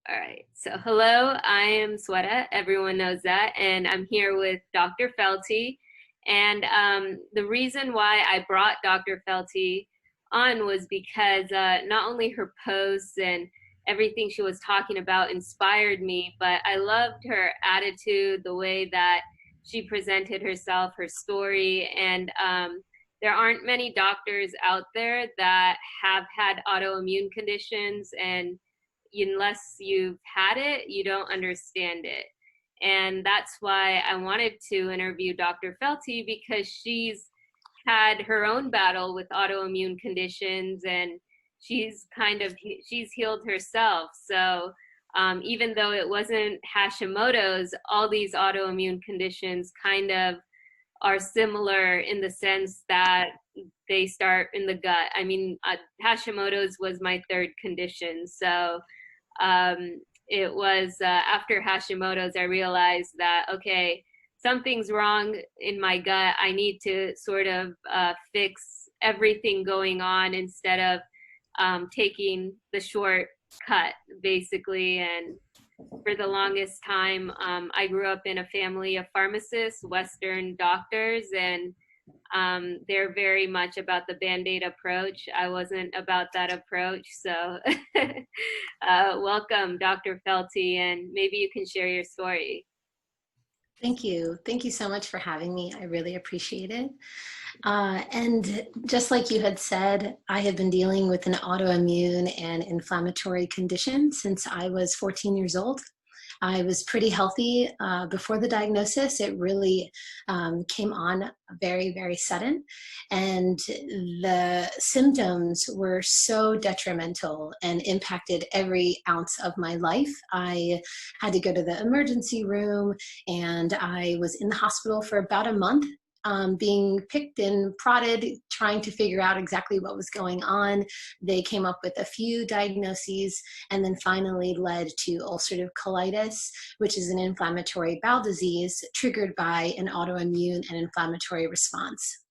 All right. So, hello, I am Sweta. Everyone knows that. And I'm here with Dr. Felty. And the reason why I brought Dr. Felty on was because not only her posts and everything she was talking about inspired me, but I loved her attitude, the way that she presented herself, her story. And there aren't many doctors out there that have had autoimmune conditions, and unless you've had it, you don't understand it. And that's why I wanted to interview Dr. Felty, because she's had her own battle with autoimmune conditions, and she's healed herself. So even though it wasn't Hashimoto's, all these autoimmune conditions kind of are similar in the sense that they start in the gut. I mean, Hashimoto's was my third condition. So it was after Hashimoto's, I realized that, okay, something's wrong in my gut. I need to sort of fix everything going on instead of taking the short cut, basically. And for the longest time, I grew up in a family of pharmacists, Western doctors, and they're very much about the Band-Aid approach. I wasn't about that approach. So welcome, Dr. Felty, and maybe you can share your story. Thank you. Thank you so much for having me. I really appreciate it. And just like you had said, I have been dealing with an autoimmune and inflammatory condition since I was 14 years old. I was pretty healthy before the diagnosis. It really came on very, very sudden. And the symptoms were so detrimental and impacted every ounce of my life. I had to go to the emergency room, and I was in the hospital for about a month. Being picked and prodded, trying to figure out exactly what was going on. They came up with a few diagnoses and then finally led to ulcerative colitis, which is an inflammatory bowel disease triggered by an autoimmune and inflammatory response.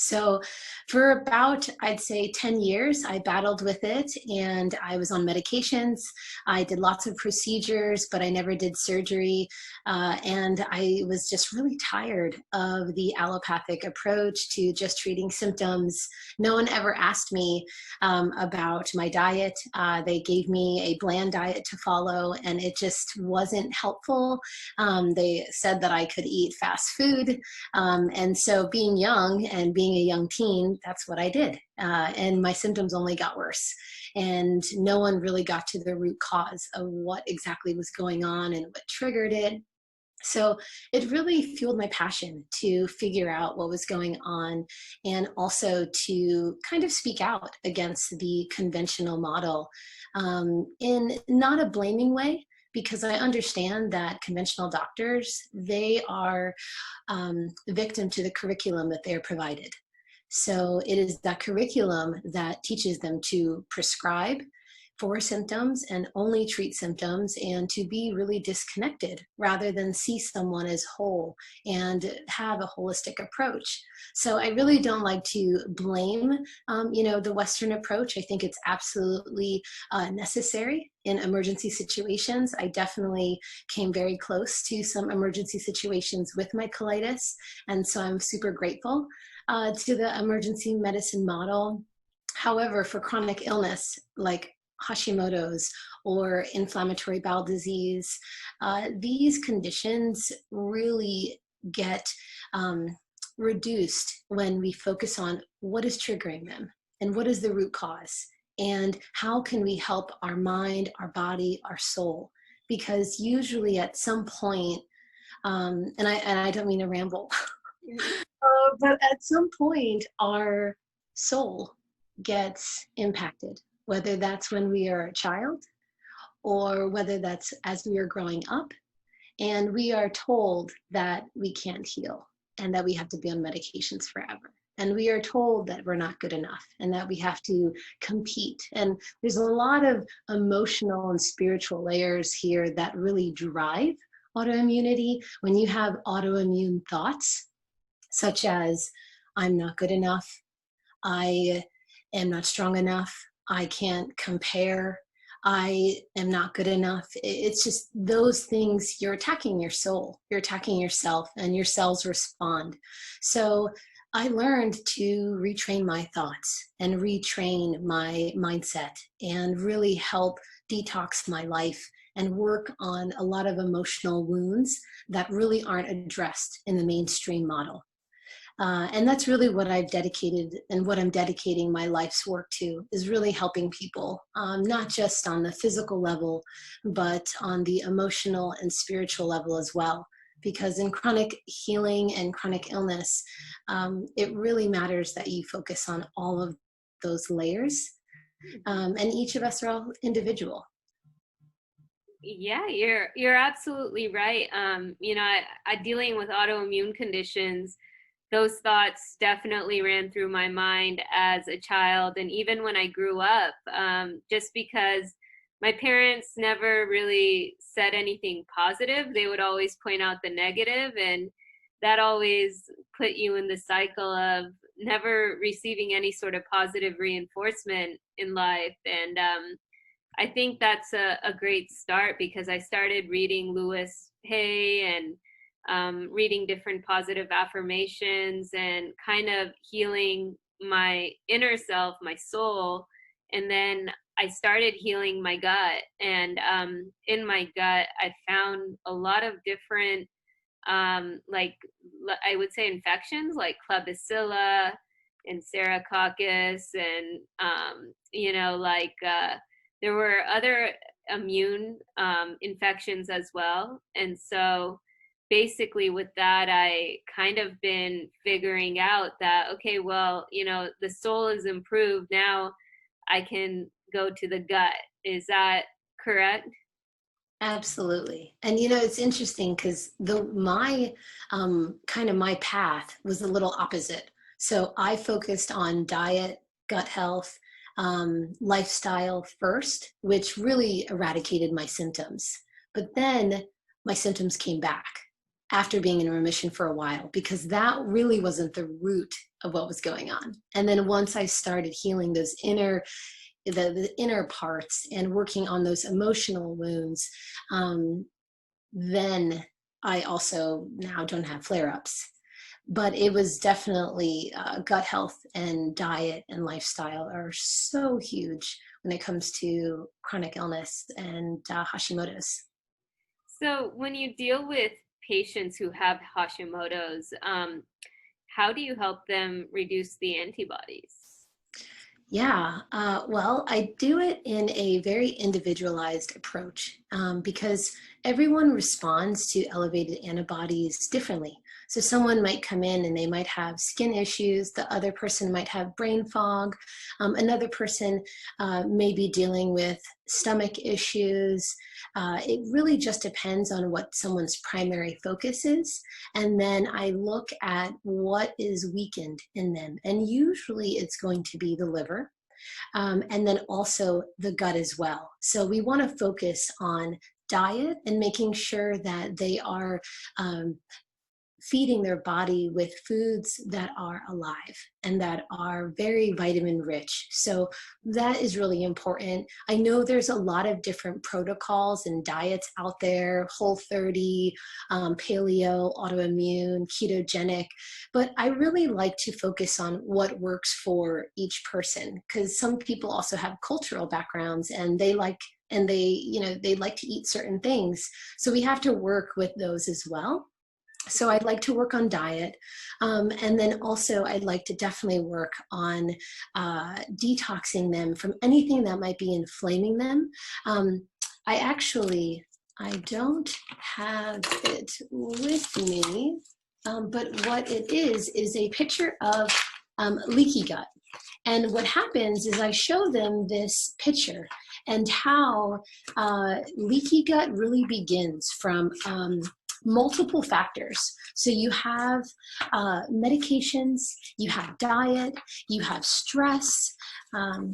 So for about, I'd say 10 years, I battled with it, and I was on medications. I did lots of procedures, but I never did surgery. And I was just really tired of the allopathic approach to just treating symptoms. No one ever asked me about my diet. They gave me a bland diet to follow, and it just wasn't helpful. They said that I could eat fast food. And so being young and being a young teen, that's what I did. And my symptoms only got worse. And no one really got to the root cause of what exactly was going on and what triggered it. So it really fueled my passion to figure out what was going on, and also to kind of speak out against the conventional model in not a blaming way, because I understand that conventional doctors, they are victim to the curriculum that they're provided. So it is that curriculum that teaches them to prescribe for symptoms and only treat symptoms, and to be really disconnected rather than see someone as whole and have a holistic approach. So I really don't like to blame, the Western approach. I think it's absolutely necessary in emergency situations. I definitely came very close to some emergency situations with my colitis, and so I'm super grateful to the emergency medicine model. However, for chronic illness like Hashimoto's or inflammatory bowel disease, these conditions really get reduced when we focus on what is triggering them and what is the root cause, and how can we help our mind, our body, our soul. Because usually at some point, and I don't mean to ramble, but at some point our soul gets impacted, whether that's when we are a child or whether that's as we are growing up, and we are told that we can't heal and that we have to be on medications forever. And we are told that we're not good enough and that we have to compete. And there's a lot of emotional and spiritual layers here that really drive autoimmunity. When you have autoimmune thoughts, such as, I'm not good enough, I am not strong enough, I can't compare, I am not good enough. It's just those things, you're attacking your soul, you're attacking yourself, and your cells respond. So I learned to retrain my thoughts and retrain my mindset and really help detox my life and work on a lot of emotional wounds that really aren't addressed in the mainstream model. And that's really what I've dedicated and what I'm dedicating my life's work to, is really helping people, not just on the physical level, but on the emotional and spiritual level as well. Because in chronic healing and chronic illness, it really matters that you focus on all of those layers. And each of us are all individual. Yeah, you're absolutely right. I dealing with autoimmune conditions, those thoughts definitely ran through my mind as a child, and even when I grew up, just because my parents never really said anything positive. They would always point out the negative, and that always put you in the cycle of never receiving any sort of positive reinforcement in life. And I think that's a great start, because I started reading Louis Hay and reading different positive affirmations and kind of healing my inner self, my soul. And then I started healing my gut. And in my gut, I found a lot of different, like I would say, infections like Klebsiella and Serococcus, and there were other immune infections as well. And so basically with that, I kind of been figuring out that, okay, well, the soul is improved. Now I can go to the gut. Is that correct? Absolutely. And it's interesting because my kind of my path was a little opposite. So I focused on diet, gut health, lifestyle first, which really eradicated my symptoms. But then my symptoms came back after being in remission for a while, because that really wasn't the root of what was going on. And then once I started healing those the inner parts and working on those emotional wounds, then I also now don't have flare-ups. But it was definitely gut health and diet and lifestyle are so huge when it comes to chronic illness and Hashimoto's. So when you deal with patients who have Hashimoto's, how do you help them reduce the antibodies? Yeah, well, I do it in a very individualized approach, because everyone responds to elevated antibodies differently. So someone might come in and they might have skin issues, the other person might have brain fog, another person may be dealing with stomach issues. It really just depends on what someone's primary focus is. And then I look at what is weakened in them. And usually it's going to be the liver, and then also the gut as well. So we want to focus on diet and making sure that they are feeding their body with foods that are alive and that are very vitamin rich. So that is really important. I know there's a lot of different protocols and diets out there, Whole30, paleo, autoimmune, ketogenic, but I really like to focus on what works for each person, because some people also have cultural backgrounds and they like to eat certain things. So we have to work with those as well. So I'd like to work on diet. And then also I'd like to definitely work on detoxing them from anything that might be inflaming them. I don't have it with me, but what it is a picture of leaky gut. And what happens is I show them this picture and how leaky gut really begins from multiple factors. So you have medications, you have diet, you have stress, and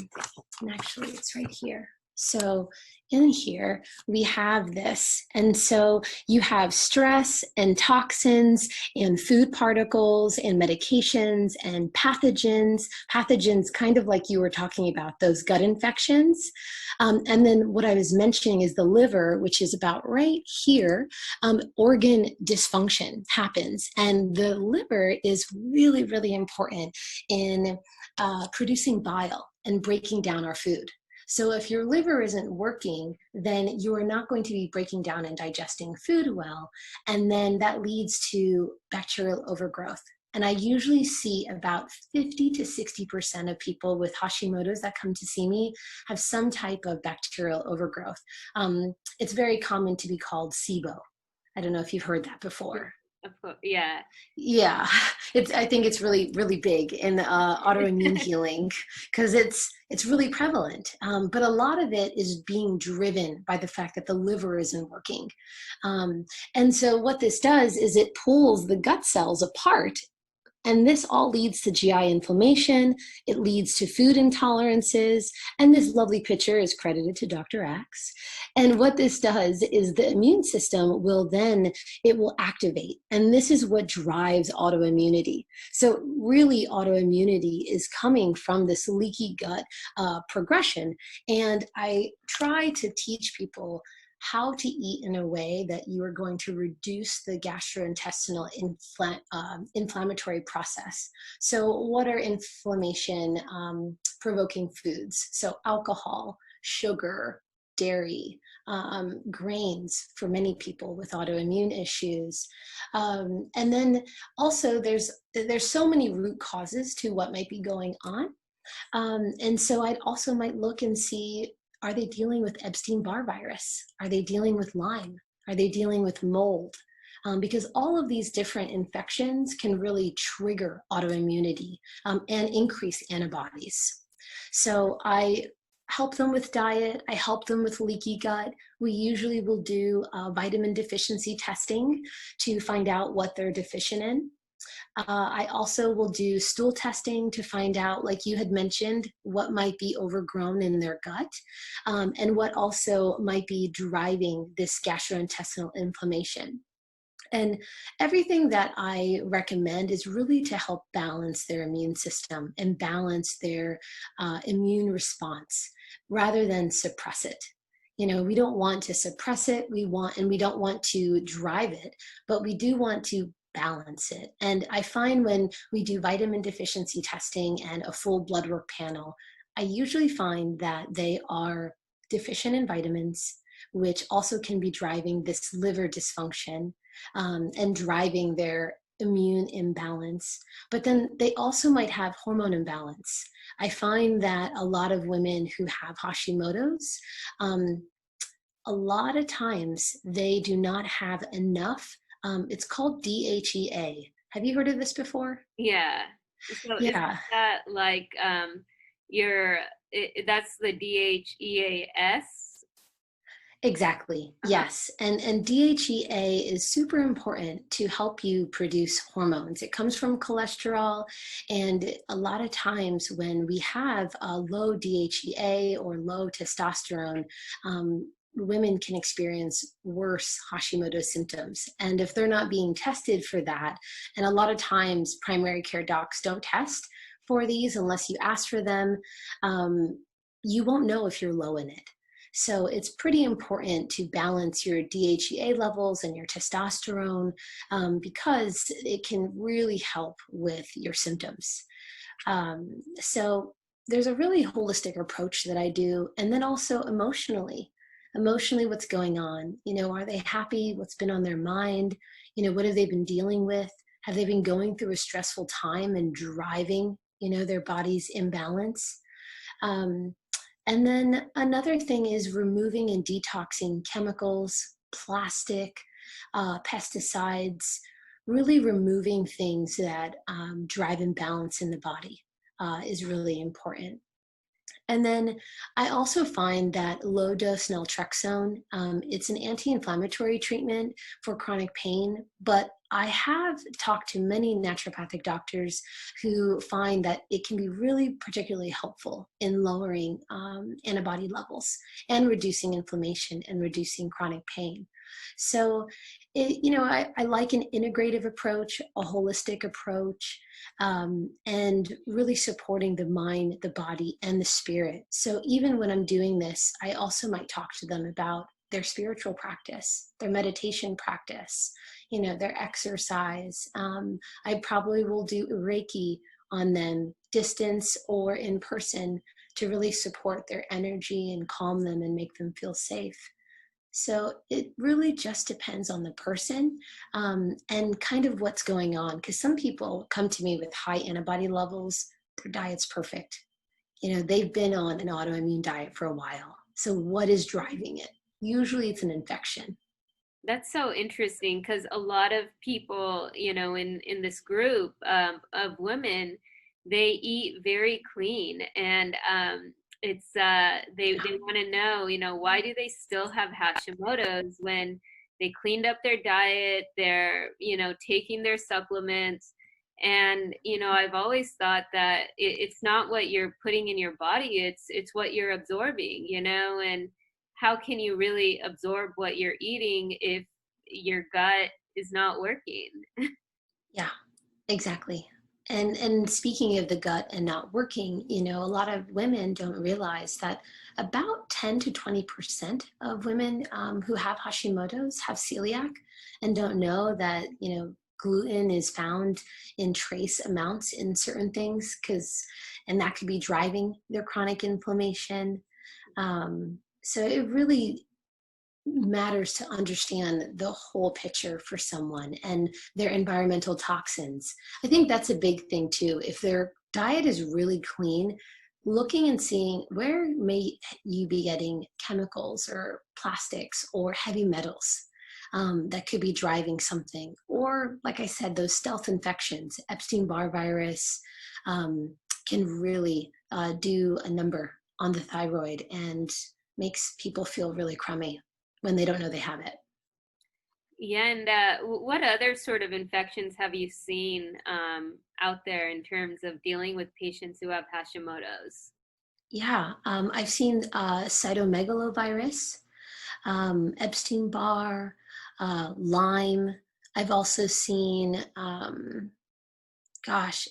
actually it's right here. So in here, we have this. And so you have stress and toxins and food particles and medications and pathogens, kind of like you were talking about, those gut infections. And then what I was mentioning is the liver, which is about right here, organ dysfunction happens. And the liver is really, really important in producing bile and breaking down our food. So if your liver isn't working, then you are not going to be breaking down and digesting food well. And then that leads to bacterial overgrowth. And I usually see about 50 to 60% of people with Hashimoto's that come to see me have some type of bacterial overgrowth. It's very common to be called SIBO. I don't know if you've heard that before. Of course, yeah. Yeah, I think it's really, really big in autoimmune healing because it's really prevalent. But a lot of it is being driven by the fact that the liver isn't working. And so what this does is it pulls the gut cells apart. And this all leads to GI inflammation. It leads to food intolerances. And this lovely picture is credited to Dr. Axe. And what this does is the immune system will activate. And this is what drives autoimmunity. So really autoimmunity is coming from this leaky gut progression. And I try to teach people how to eat in a way that you are going to reduce the gastrointestinal inflammatory process. So what are inflammation provoking foods? So alcohol, sugar, dairy, grains for many people with autoimmune issues. And then also there's so many root causes to what might be going on. And so I also might look and see, are they dealing with Epstein-Barr virus? Are they dealing with Lyme? Are they dealing with mold? Because all of these different infections can really trigger autoimmunity and increase antibodies. So I help them with diet. I help them with leaky gut. We usually will do vitamin deficiency testing to find out what they're deficient in. I also will do stool testing to find out, like you had mentioned, what might be overgrown in their gut and what also might be driving this gastrointestinal inflammation. And everything that I recommend is really to help balance their immune system and balance their immune response rather than suppress it. You know, we don't want to suppress it, we don't want to drive it, but we do want to balance it. And I find when we do vitamin deficiency testing and a full blood work panel, I usually find that they are deficient in vitamins, which also can be driving this liver dysfunction and driving their immune imbalance. But then they also might have hormone imbalance. I find that a lot of women who have Hashimoto's, a lot of times they do not have enough. It's called DHEA. Have you heard of this before? Yeah. So is Yeah, that like that's the DHEAS? exactly. Uh-huh. Yes. And DHEA is super important to help you produce hormones. It comes from cholesterol. And a lot of times when we have a low DHEA or low testosterone, women can experience worse Hashimoto symptoms. And if they're not being tested for that, and a lot of times primary care docs don't test for these unless you ask for them, you won't know if you're low in it. So it's pretty important to balance your DHEA levels and your testosterone because it can really help with your symptoms. So there's a really holistic approach that I do. And then also emotionally, what's going on? You know, are they happy? What's been on their mind? You know, what have they been dealing with? Have they been going through a stressful time and driving, you know, their body's imbalance? And then another thing is removing and detoxing chemicals, plastic, pesticides, really removing things that drive imbalance in the body is really important. And then I also find that low dose naltrexone, it's an anti-inflammatory treatment for chronic pain, but I have talked to many naturopathic doctors who find that it can be really particularly helpful in lowering antibody levels and reducing inflammation and reducing chronic pain. So, I like an integrative approach, a holistic approach, and really supporting the mind, the body, and the spirit. So even when I'm doing this, I also might talk to them about their spiritual practice, their meditation practice, their exercise. I probably will do Reiki on them, distance or in person, to really support their energy and calm them and make them feel safe. So it really just depends on the person, and kind of what's going on. Because some people come to me with high antibody levels, their diet's perfect. They've been on an autoimmune diet for a while. So what is driving it? Usually it's an infection. That's so interesting because a lot of people, in this group of women, they eat very clean, and it's they want to know, why do they still have Hashimoto's when they cleaned up their diet, they're, taking their supplements, and I've always thought that it's not what you're putting in your body, it's what you're absorbing, and how can you really absorb what you're eating if your gut is not working? Yeah, exactly. And speaking of the gut and not working, a lot of women don't realize that about 10 to 20% of women who have Hashimoto's have celiac and don't know that, gluten is found in trace amounts in certain things, and that could be driving their chronic inflammation. So it really matters to understand the whole picture for someone and their environmental toxins. I think that's a big thing too. If their diet is really clean, looking and seeing where may you be getting chemicals or plastics or heavy metals that could be driving something. Or, like I said, those stealth infections, Epstein-Barr virus, can really do a number on the thyroid and makes people feel really crummy when they don't know they have it. Yeah, and what other sort of infections have you seen out there in terms of dealing with patients who have Hashimoto's? Yeah, I've seen cytomegalovirus, Epstein-Barr, Lyme. I've also seen, and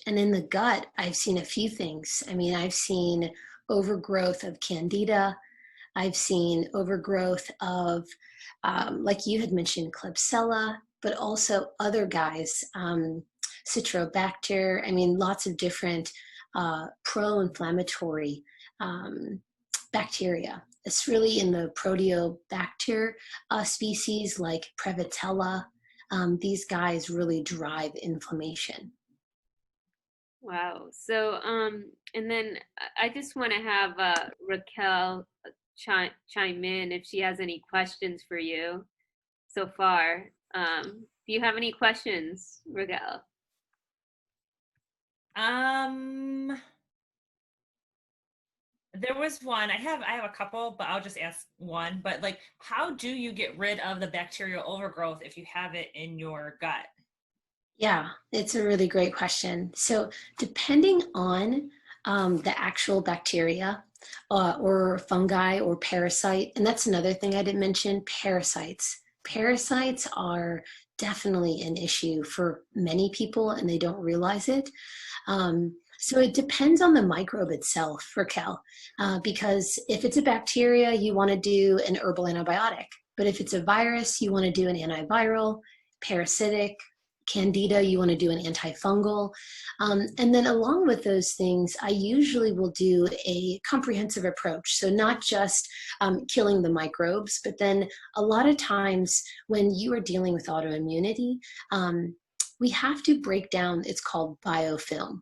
in the gut, I've seen a few things. I mean, I've seen overgrowth of Candida. I've seen overgrowth of, like you had mentioned, Klebsiella, but also other guys, Citrobacter. I mean, lots of different pro-inflammatory bacteria. It's really in the Proteobacter species like Prevotella. These guys really drive inflammation. Wow. So, and then I just want to have Raquel chime in if she has any questions for you so far. Do you have any questions, Raquel? There was one. I have a couple, but I'll just ask one. But like, how do you get rid of the bacterial overgrowth if you have it in your gut? Yeah, it's a really great question. So depending on the actual bacteria or fungi or parasite, and that's another thing I didn't mention, parasites. Parasites are definitely an issue for many people and they don't realize it. So it depends on the microbe itself, Raquel, because if it's a bacteria, you want to do an herbal antibiotic. But if it's a virus, you want to do an antiviral, parasitic, Candida, you want to do an antifungal. And then along with those things, I usually will do a comprehensive approach. So not just killing the microbes, but then a lot of times when you are dealing with autoimmunity, we have to break down, it's called biofilm.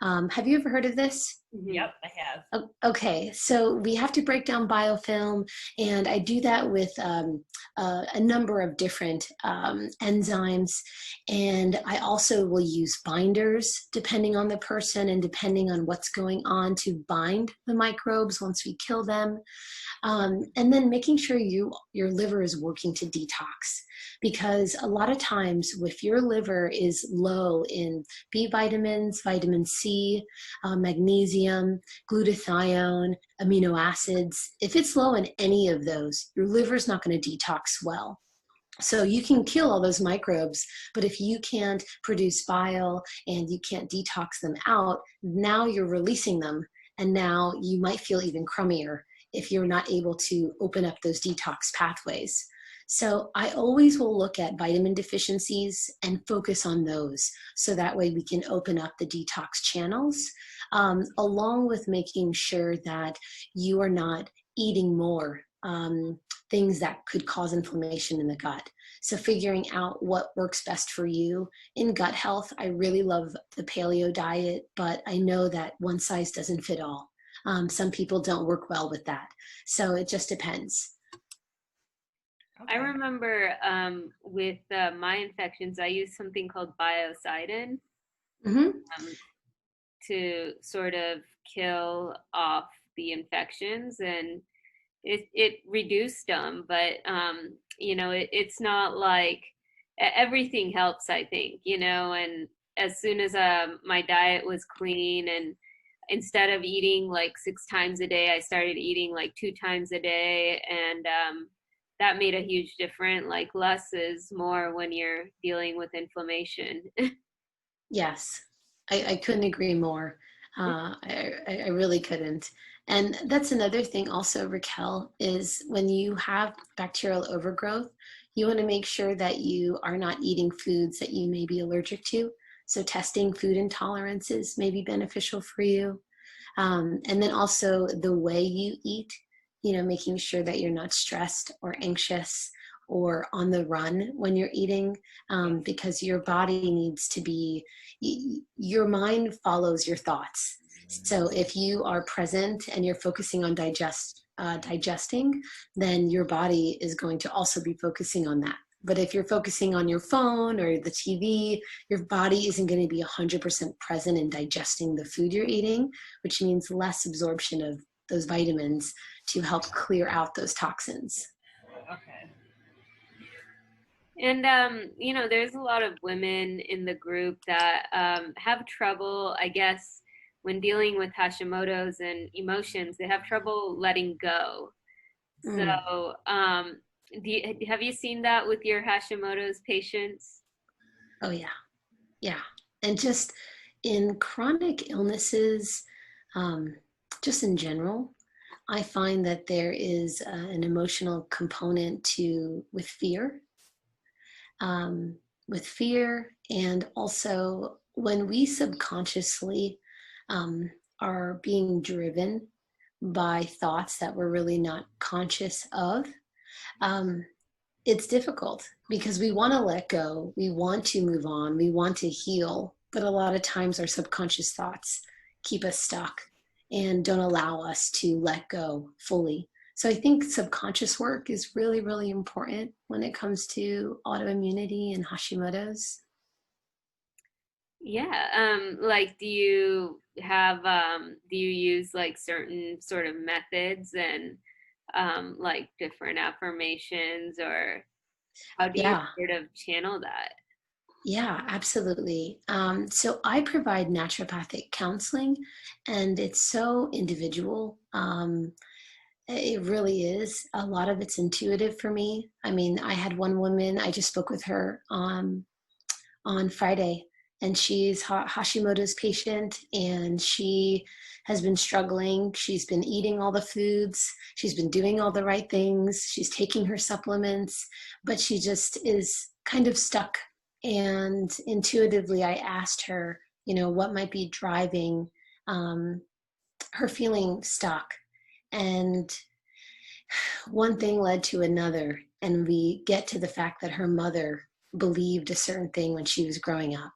Have you ever heard of this? Mhm. Yep, I have. Okay, so we have to break down biofilm, and I do that with a number of different enzymes. And I also will use binders depending on the person and depending on what's going on to bind the microbes once we kill them. And then making sure your liver is working to detox, because a lot of times if your liver is low in B vitamins, vitamin C, magnesium, glutathione, amino acids, if it's low in any of those, your liver's not going to detox well. So you can kill all those microbes, but if you can't produce bile and you can't detox them out, now you're releasing them, and now you might feel even crummier if you're not able to open up those detox pathways. So I always will look at vitamin deficiencies and focus on those, so that way we can open up the detox channels, along with making sure that you are not eating more things that could cause inflammation in the gut. So figuring out what works best for you. In gut health, I really love the paleo diet, but I know that one size doesn't fit all. Some people don't work well with that. So it just depends. I Okay. remember with my infections, I used something called biocidin Mm-hmm. to sort of kill off the infections, and it reduced them. But it's not like everything helps, I think, and as soon as my diet was clean, and instead of eating like 6 times a day, I started eating like 2 times a day, and that made a huge difference. Like less is more when you're dealing with inflammation. Yes, I couldn't agree more. I really couldn't. And that's another thing also, Raquel, is when you have bacterial overgrowth, you want to make sure that you are not eating foods that you may be allergic to. So testing food intolerances may be beneficial for you. And then also the way you eat, making sure that you're not stressed or anxious or on the run when you're eating, because your body needs to be, your mind follows your thoughts. So if you are present and you're focusing on digesting, then your body is going to also be focusing on that. But if you're focusing on your phone or the TV, your body isn't going to be 100% present in digesting the food you're eating, which means less absorption of those vitamins to help clear out those toxins. Okay. And there's a lot of women in the group that have trouble, I guess, when dealing with Hashimoto's and emotions. They have trouble letting go. Mm. So, have you seen that with your Hashimoto's patients? Oh, yeah. Yeah. And just in chronic illnesses, just in general, I find that there is an emotional component with fear. With fear, and also when we subconsciously are being driven by thoughts that we're really not conscious of, um, it's difficult because we want to let go, we want to move on, we want to heal, but a lot of times our subconscious thoughts keep us stuck and don't allow us to let go fully. So I think subconscious work is really, really important when it comes to autoimmunity and Hashimoto's. Yeah. Like, do you use like certain sort of methods and like different affirmations, or how do you Yeah, sort of channel that? yeah, absolutely. So I provide naturopathic counseling, and it's so individual. It really is. A lot of it's intuitive for me. I mean, I had one woman, I just spoke with her on Friday, and she's Hashimoto's patient, and she has been struggling. She's been eating all the foods, she's been doing all the right things, she's taking her supplements, but she just is kind of stuck. And intuitively, I asked her, what might be driving um, her feeling stuck. And one thing led to another, and we get to the fact that her mother believed a certain thing when she was growing up.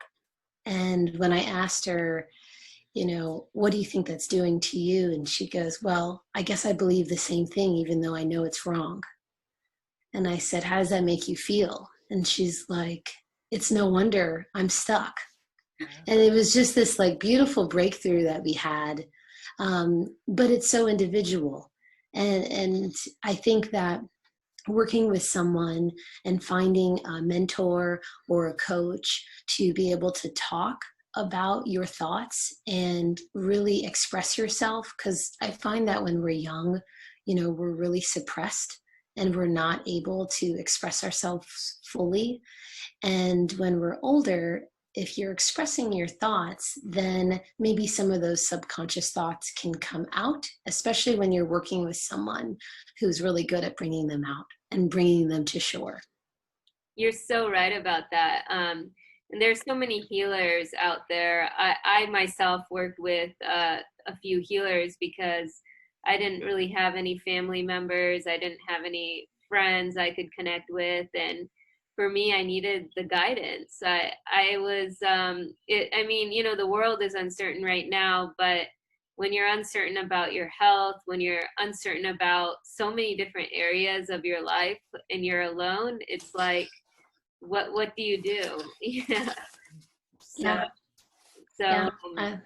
And when I asked her, you know, what do you think that's doing to you? And she goes, well, I guess I believe the same thing, even though I know it's wrong. And I said, how does that make you feel? And she's like, it's no wonder I'm stuck. And it was just this like beautiful breakthrough that we had. But it's so individual. And I think that working with someone and finding a mentor or a coach to be able to talk about your thoughts and really express yourself, because I find that when we're young, you know, we're really suppressed and we're not able to express ourselves fully. And when we're older, if you're expressing your thoughts, then maybe some of those subconscious thoughts can come out, especially when you're working with someone who's really good at bringing them out and bringing them to shore. You're so right about that. And there's so many healers out there. I myself worked with a few healers because I didn't really have any family members. I didn't have any friends I could connect with. And for me, I needed the guidance. I was, I mean, you know, the world is uncertain right now, but when you're uncertain about your health, when you're uncertain about so many different areas of your life and you're alone, it's like, what do you do? Yeah. So, Yeah, so yeah,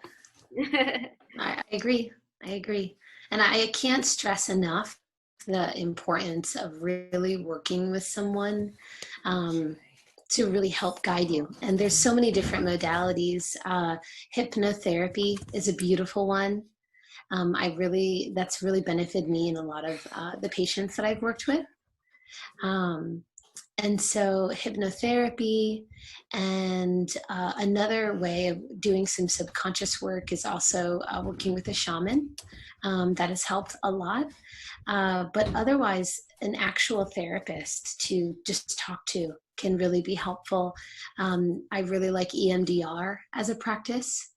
I agree. I agree. And I can't stress enough the importance of really working with someone to really help guide you. And there's so many different modalities. Hypnotherapy is a beautiful one. That's really benefited me in a lot of the patients that I've worked with. And so hypnotherapy, and another way of doing some subconscious work is also working with a shaman. That has helped a lot. But otherwise, an actual therapist to just talk to can really be helpful. I really like EMDR as a practice.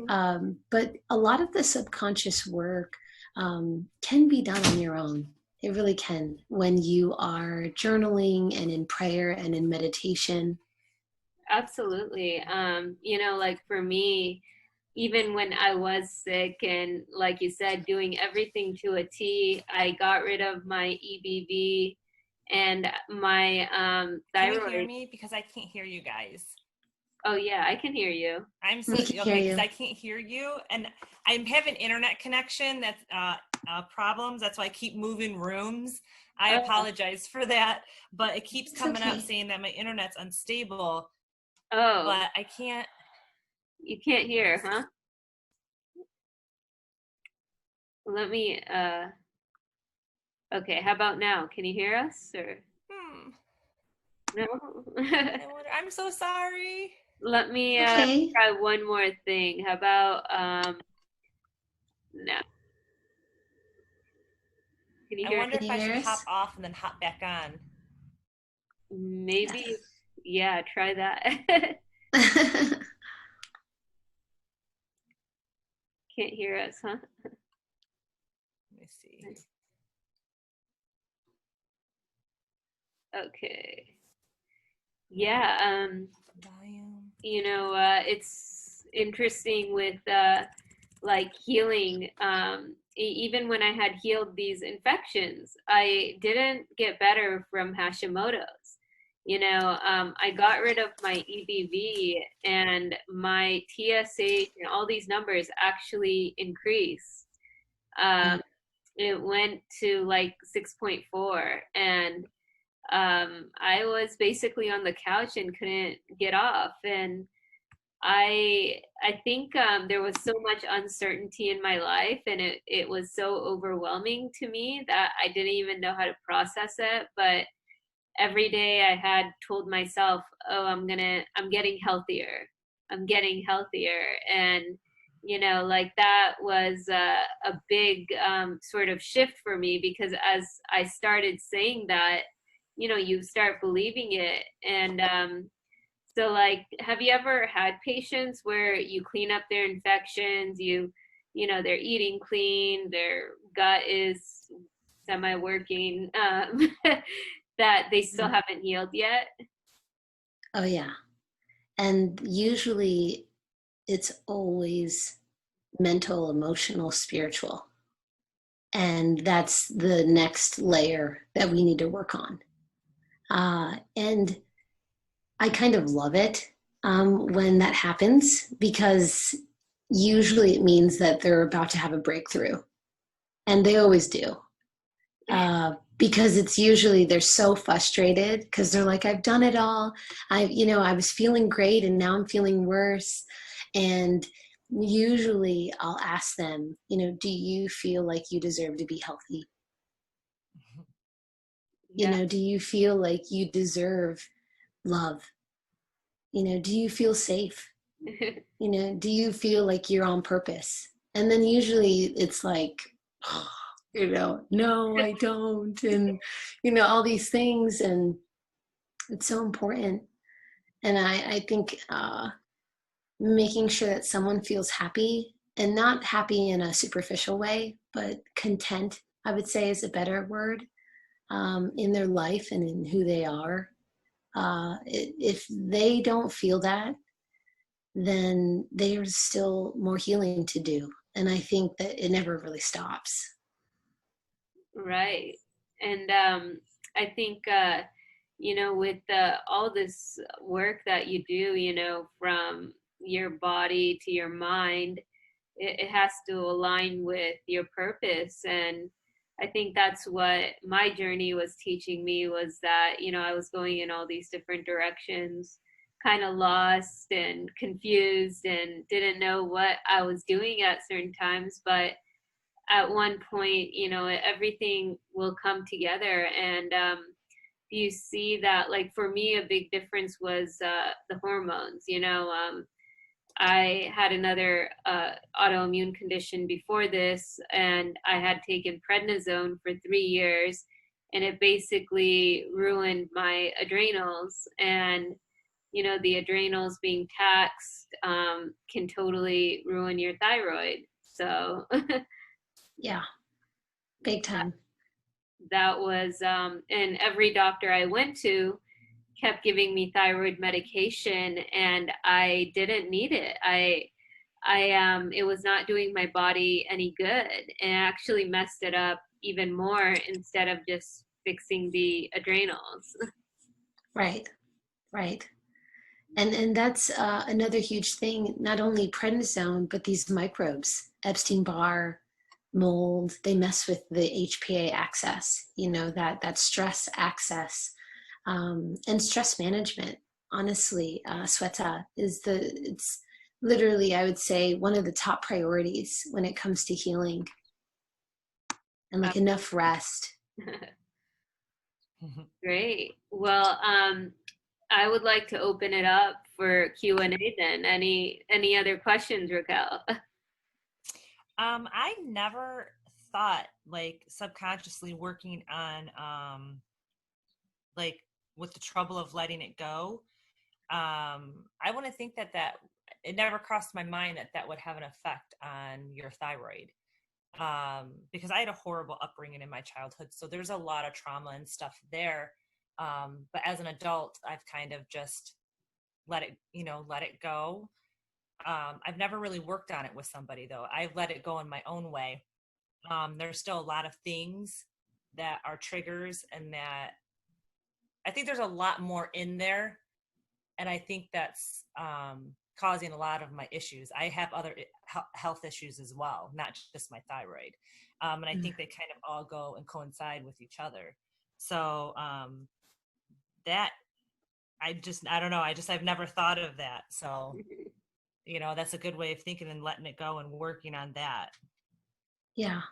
But a lot of the subconscious work can be done on your own. It really can, when you are journaling and in prayer and in meditation. absolutely. You know, like for me, even when I was sick and like you said, doing everything to a T, I got rid of my EBV and my Can you hear thyroid. me? Because I can't hear you guys. Oh yeah, I can hear you. I'm so We can hear okay because you. I can't hear you, and I'm having internet connection that's problems. That's why I keep moving rooms. I Oh, apologize for that, but it keeps It's coming up okay. saying that my internet's unstable, oh, but I can't. you can't hear, huh? Let me okay, how about now? Can you hear us or Hmm. no? I'm so sorry. Let me Okay. try one more thing. How about no. Can you I hear wonder me? Can if you I hear should hop us? off and then hop back on. Maybe, Yes. yeah, try that. Can't hear us, huh? Let me see. Okay. Yeah, Volume. you know, it's interesting with like healing. Even when I had healed these infections, I didn't get better from Hashimoto's. You know, I got rid of my EBV and my TSH and all these numbers actually increased. Um, it went to like 6.4, and I was basically on the couch and couldn't get off. And I think there was so much uncertainty in my life, and it was so overwhelming to me that I didn't even know how to process it. But every day I had told myself, "Oh, I'm getting healthier. I'm getting healthier," and you know, like that was a big sort of shift for me because as I started saying that, you know, you start believing it, and so, like, have you ever had patients where you clean up their infections, you know, they're eating clean, their gut is semi-working, that they still haven't healed yet? Oh, yeah. And usually it's always mental, emotional, spiritual. And that's the next layer that we need to work on. And I kind of love it when that happens, because usually it means that they're about to have a breakthrough. And they always do. Because it's usually they're so frustrated because they're like, I've done it all. I was feeling great and now I'm feeling worse. And usually I'll ask them, do you feel like you deserve to be healthy? Yeah. Do you feel like you deserve love? Do you feel safe? Do you feel like you're on purpose? And then usually it's like, no, I don't. And, all these things. And it's so important. And I think making sure that someone feels happy, and not happy in a superficial way, but content, I would say is a better word, in their life and in who they are. If they don't feel that, then there's still more healing to do. And I think that it never really stops. Right. And I think, with all this work that you do, from your body to your mind, it has to align with your purpose. And I think that's what my journey was teaching me, was that, I was going in all these different directions, kind of lost and confused and didn't know what I was doing at certain times. But at one point, everything will come together. And you see that, like, for me, a big difference was the hormones. I had another autoimmune condition before this, and I had taken prednisone for 3 years, and it basically ruined my adrenals. And the adrenals being taxed can totally ruin your thyroid. So Yeah, big time. that was and every doctor I went to kept giving me thyroid medication, and I didn't need it. I it was not doing my body any good, and actually messed it up even more instead of just fixing the adrenals. Right, right. And that's another huge thing, not only prednisone, but these microbes, Epstein-Barr, mold, they mess with the HPA axis, that stress axis, and stress management. Honestly, Sweta, it's literally, I would say, one of the top priorities when it comes to healing, and like enough rest. Great. Well, I would like to open it up for Q&A then. Any other questions, Raquel? I never thought, like, subconsciously working on like with the trouble of letting it go. I want to think that it never crossed my mind that would have an effect on your thyroid. Because I had a horrible upbringing in my childhood, so there's a lot of trauma and stuff there. But as an adult, I've kind of just let it go. I've never really worked on it with somebody, though. I've let it go in my own way. There's still a lot of things that are triggers, and that I think there's a lot more in there. And I think that's causing a lot of my issues. I have other health issues as well, not just my thyroid. And I think they kind of all go and coincide with each other. So that I don't know. I've never thought of that. So, that's a good way of thinking and letting it go and working on that. Yeah.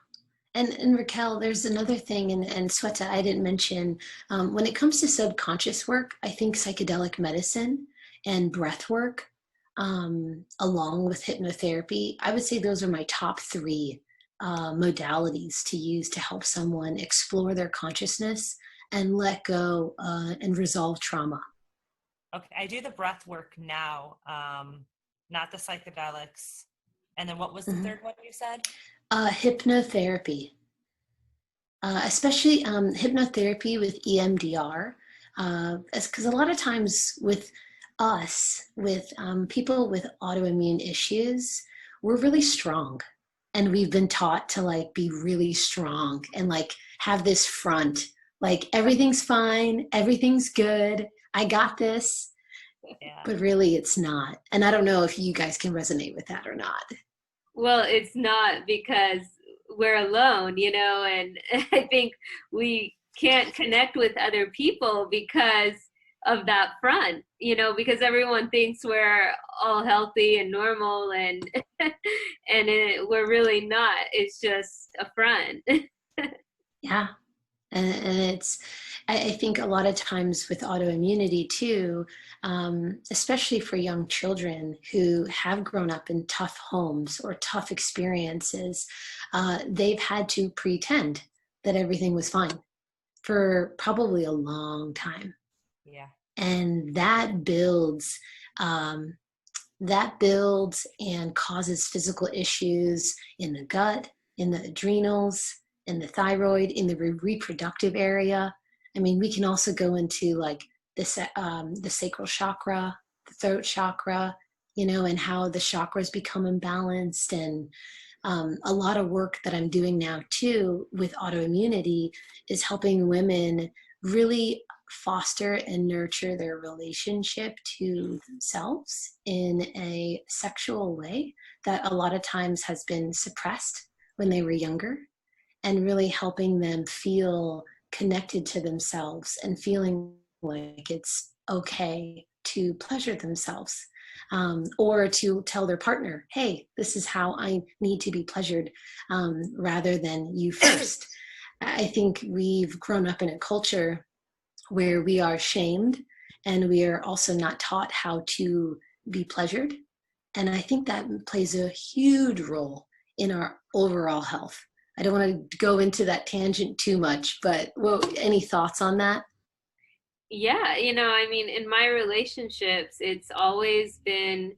And Raquel, there's another thing, and Sweta, I didn't mention, when it comes to subconscious work, I think psychedelic medicine and breath work, along with hypnotherapy, I would say those are my top three modalities to use to help someone explore their consciousness and let go and resolve trauma. Okay, I do the breath work now, not the psychedelics. And then what was the third one you said? Hypnotherapy, especially hypnotherapy with EMDR, because a lot of times with people with autoimmune issues, we're really strong. And we've been taught to like be really strong and like have this front, like everything's fine, everything's good, I got this. Yeah. But really it's not. And I don't know if you guys can resonate with that or not. Well, it's not, because we're alone, and I think we can't connect with other people because of that front, because everyone thinks we're all healthy and normal, and we're really not. It's just a front. Yeah. And it's, I think a lot of times with autoimmunity too, especially for young children who have grown up in tough homes or tough experiences, they've had to pretend that everything was fine for probably a long time. Yeah. And that builds and causes physical issues in the gut, in the adrenals, in the thyroid, in the reproductive area. I mean, we can also go into like the sacral chakra, the throat chakra, and how the chakras become imbalanced. And a lot of work that I'm doing now too with autoimmunity is helping women really foster and nurture their relationship to themselves in a sexual way that a lot of times has been suppressed when they were younger, and really helping them feel connected to themselves and feeling like it's okay to pleasure themselves, or to tell their partner, hey, this is how I need to be pleasured, rather than you first. I think we've grown up in a culture where we are shamed and we are also not taught how to be pleasured. And I think that plays a huge role in our overall health. I don't want to go into that tangent too much, but any thoughts on that? Yeah, I mean, in my relationships, it's always been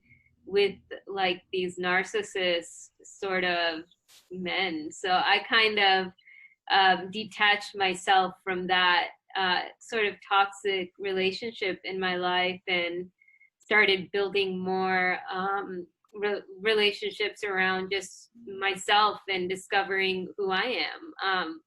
with like these narcissist sort of men. So I kind of detached myself from that sort of toxic relationship in my life, and started building more relationships around just myself and discovering who I am,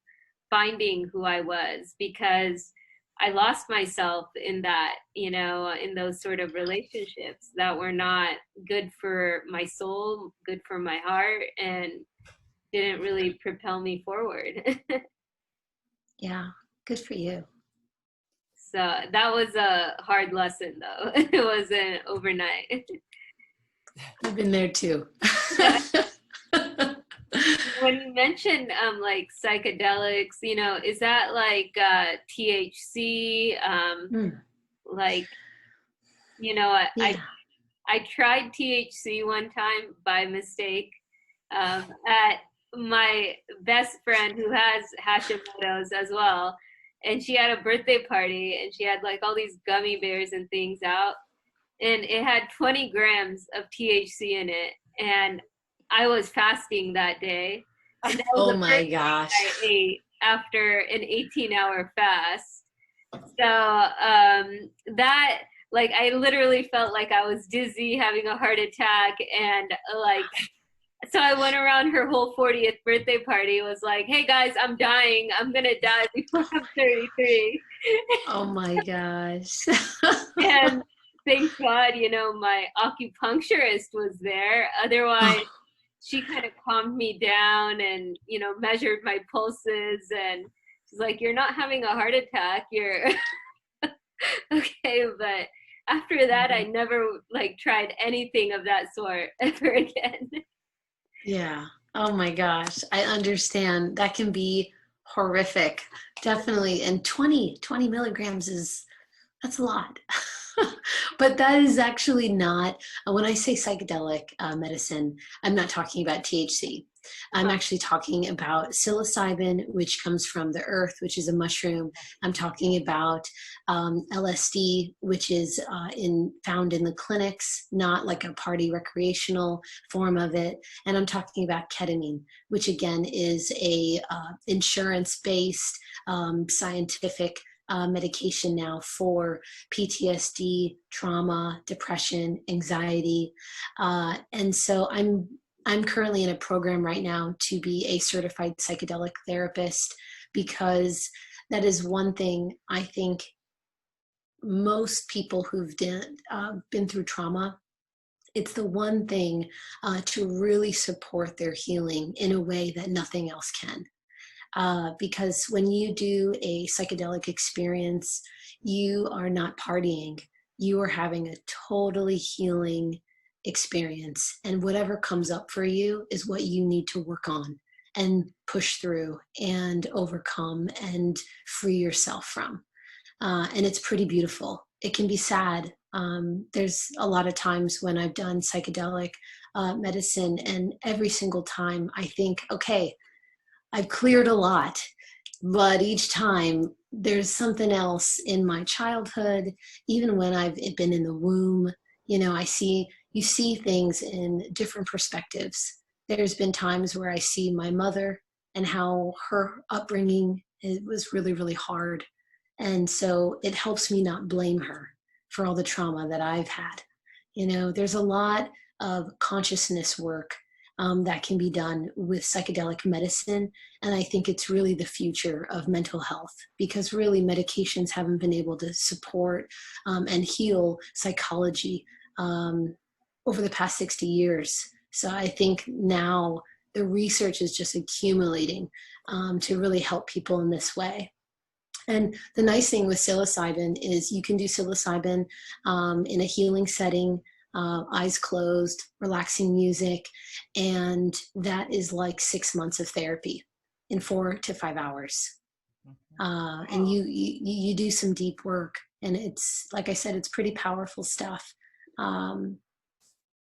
finding who I was, because I lost myself in that, in those sort of relationships that were not good for my soul, good for my heart, and didn't really propel me forward. Yeah, good for you. So that was a hard lesson, though. It wasn't overnight. I've been there too. When you mentioned like psychedelics, is that like THC? Like, Yeah. I tried THC one time by mistake, at my best friend who has Hashimoto's as well. And she had a birthday party, and she had like all these gummy bears and things out. And it had 20 grams of THC in it. And I was fasting that day. And that was Oh the my first gosh. thing I ate after an 18-hour fast. So that, like, I literally felt like I was dizzy, having a heart attack, and like, so I went around her whole 40th birthday party, was like, hey guys, I'm dying. I'm gonna die before I'm 33. Oh my gosh. And thank God, my acupuncturist was there. Otherwise, she kind of calmed me down and, measured my pulses, and she's like, you're not having a heart attack. You're okay. But after that, I never like tried anything of that sort ever again. Yeah. Oh my gosh. I understand. That can be horrific. Definitely. And 20 milligrams that's a lot. But that is actually not, when I say psychedelic medicine, I'm not talking about THC. I'm actually talking about psilocybin, which comes from the earth, which is a mushroom. I'm talking about LSD, which is found in the clinics, not like a party recreational form of it. And I'm talking about ketamine, which again is a insurance-based scientific medication now for PTSD, trauma, depression, anxiety. And so I'm currently in a program right now to be a certified psychedelic therapist, because that is one thing I think most people who've been through trauma, it's the one thing to really support their healing in a way that nothing else can. Because when you do a psychedelic experience, you are not partying. You are having a totally healing experience. And whatever comes up for you is what you need to work on and push through and overcome and free yourself from. And it's pretty beautiful. It can be sad. There's a lot of times when I've done psychedelic medicine, and every single time I think, okay, I've cleared a lot, but each time there's something else in my childhood, even when I've been in the womb. You see things in different perspectives. There's been times where I see my mother and how her upbringing, it was really, really hard. And so it helps me not blame her for all the trauma that I've had. There's a lot of consciousness work that can be done with psychedelic medicine. And I think it's really the future of mental health, because really medications haven't been able to support and heal psychology over the past 60 years. So I think now the research is just accumulating to really help people in this way. And the nice thing with psilocybin is you can do psilocybin in a healing setting, eyes closed, relaxing music, and that is like 6 months of therapy in 4 to 5 hours. And you do some deep work, and it's, like I said, it's pretty powerful stuff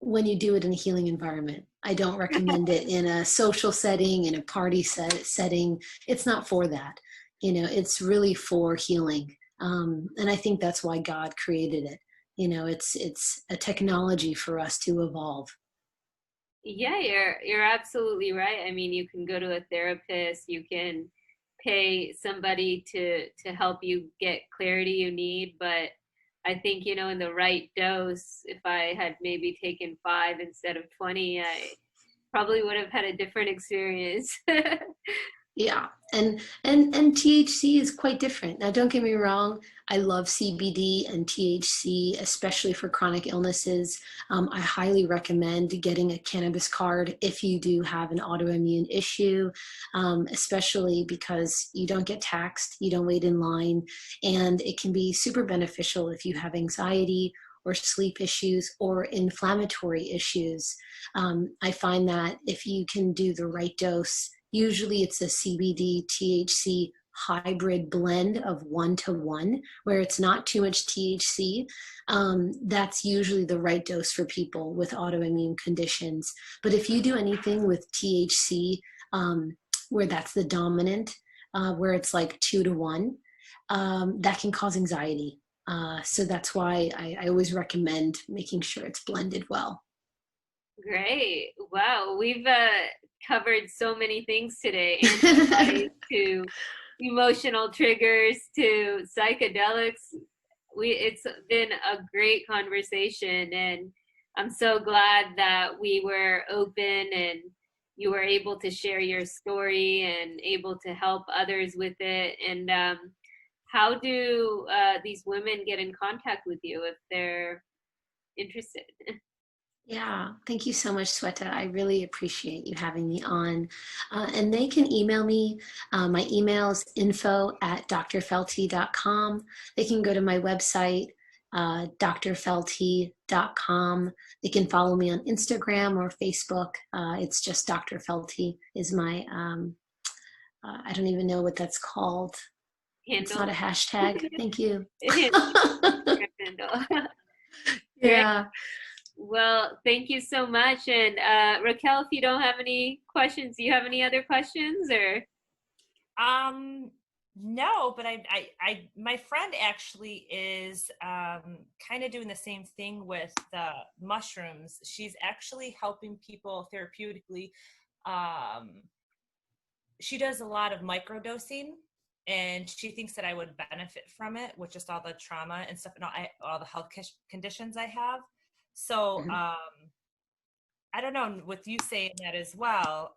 when you do it in a healing environment. I don't recommend it in a social setting, in a party setting. It's not for that. It's really for healing. And I think that's why God created it. It's a technology for us to evolve. Yeah, you're absolutely right. I mean, you can go to a therapist, you can pay somebody to help you get clarity you need, but I think, in the right dose, if I had maybe taken 5 instead of 20, I probably would have had a different experience. Yeah, and THC is quite different. Now, don't get me wrong, I love CBD and THC, especially for chronic illnesses. I highly recommend getting a cannabis card if you do have an autoimmune issue, especially because you don't get taxed, you don't wait in line, and it can be super beneficial if you have anxiety or sleep issues or inflammatory issues. I find that if you can do the right dose, usually it's a CBD THC hybrid blend of 1-to-1, where it's not too much THC. That's usually the right dose for people with autoimmune conditions. But if you do anything with THC, where that's the dominant, where it's like 2-to-1, that can cause anxiety. So that's why I always recommend making sure it's blended well. Great. Wow. We've covered so many things today, antibodies to emotional triggers to psychedelics. It's been a great conversation, and I'm so glad that we were open and you were able to share your story and able to help others with it. And how do these women get in contact with you if they're interested? Yeah, thank you so much, Sweta. I really appreciate you having me on. And they can email me. My email is info@drfelty.com. They can go to my website, drfelty.com. They can follow me on Instagram or Facebook. It's just Dr. Felty is my, I don't even know what that's called. Handle. It's not a hashtag. Thank you. Handle. Yeah. Well, thank you so much. And Raquel, if you don't have any questions, do you have any other questions or? No, but my friend actually is kind of doing the same thing with the mushrooms. She's actually helping people therapeutically. She does a lot of microdosing, and she thinks that I would benefit from it with just all the trauma and stuff and all the health conditions I have. So I I don't know, with you saying that as well,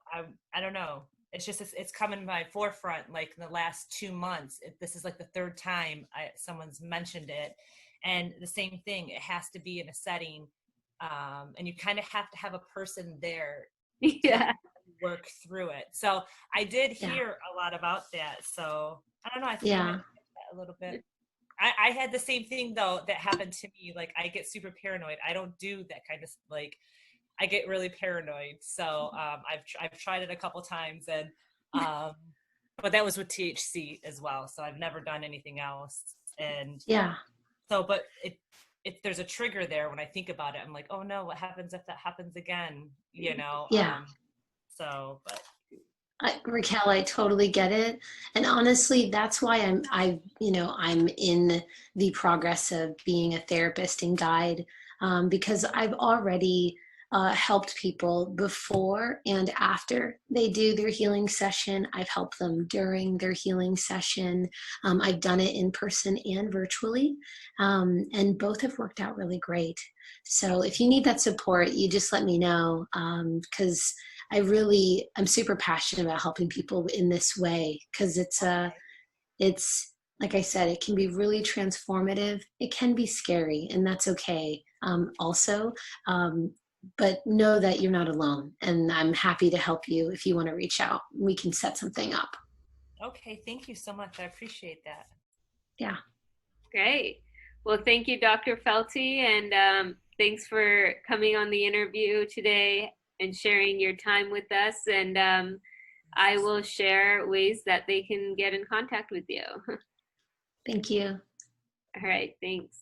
I don't know. It's just, it's come in my forefront, like in the last 2 months. This is like the third time someone's mentioned it. And the same thing, it has to be in a setting, and you kind of have to have a person there to Yeah. work through it. So I did Yeah. hear a lot about that. So I don't know, I think I Yeah. might check that a little bit. I had the same thing though that happened to me. Like, I get super paranoid. I don't do that kind of, like, I get really paranoid. So I've tried it a couple times, and but that was with THC as well. So I've never done anything else. And Yeah. so, but there's a trigger there when I think about it. I'm like, oh no, what happens if that happens again? You know. Yeah. So, but Raquel, I totally get it. And honestly, that's why I'm in the progress of being a therapist and guide, because I've already helped people before and after they do their healing session. I've helped them during their healing session. I've done it in person and virtually, and both have worked out really great. So if you need that support, you just let me know, because I'm super passionate about helping people in this way, because it's like I said, it can be really transformative. It can be scary, and that's okay. Also, but know that you're not alone, and I'm happy to help you if you want to reach out. We can set something up. okay, thank you so much. I appreciate that. Yeah. Great. Well, thank you, Dr. Felty, and thanks for coming on the interview today and sharing your time with us. And I will share ways that they can get in contact with you. Thank you. All right. Thanks.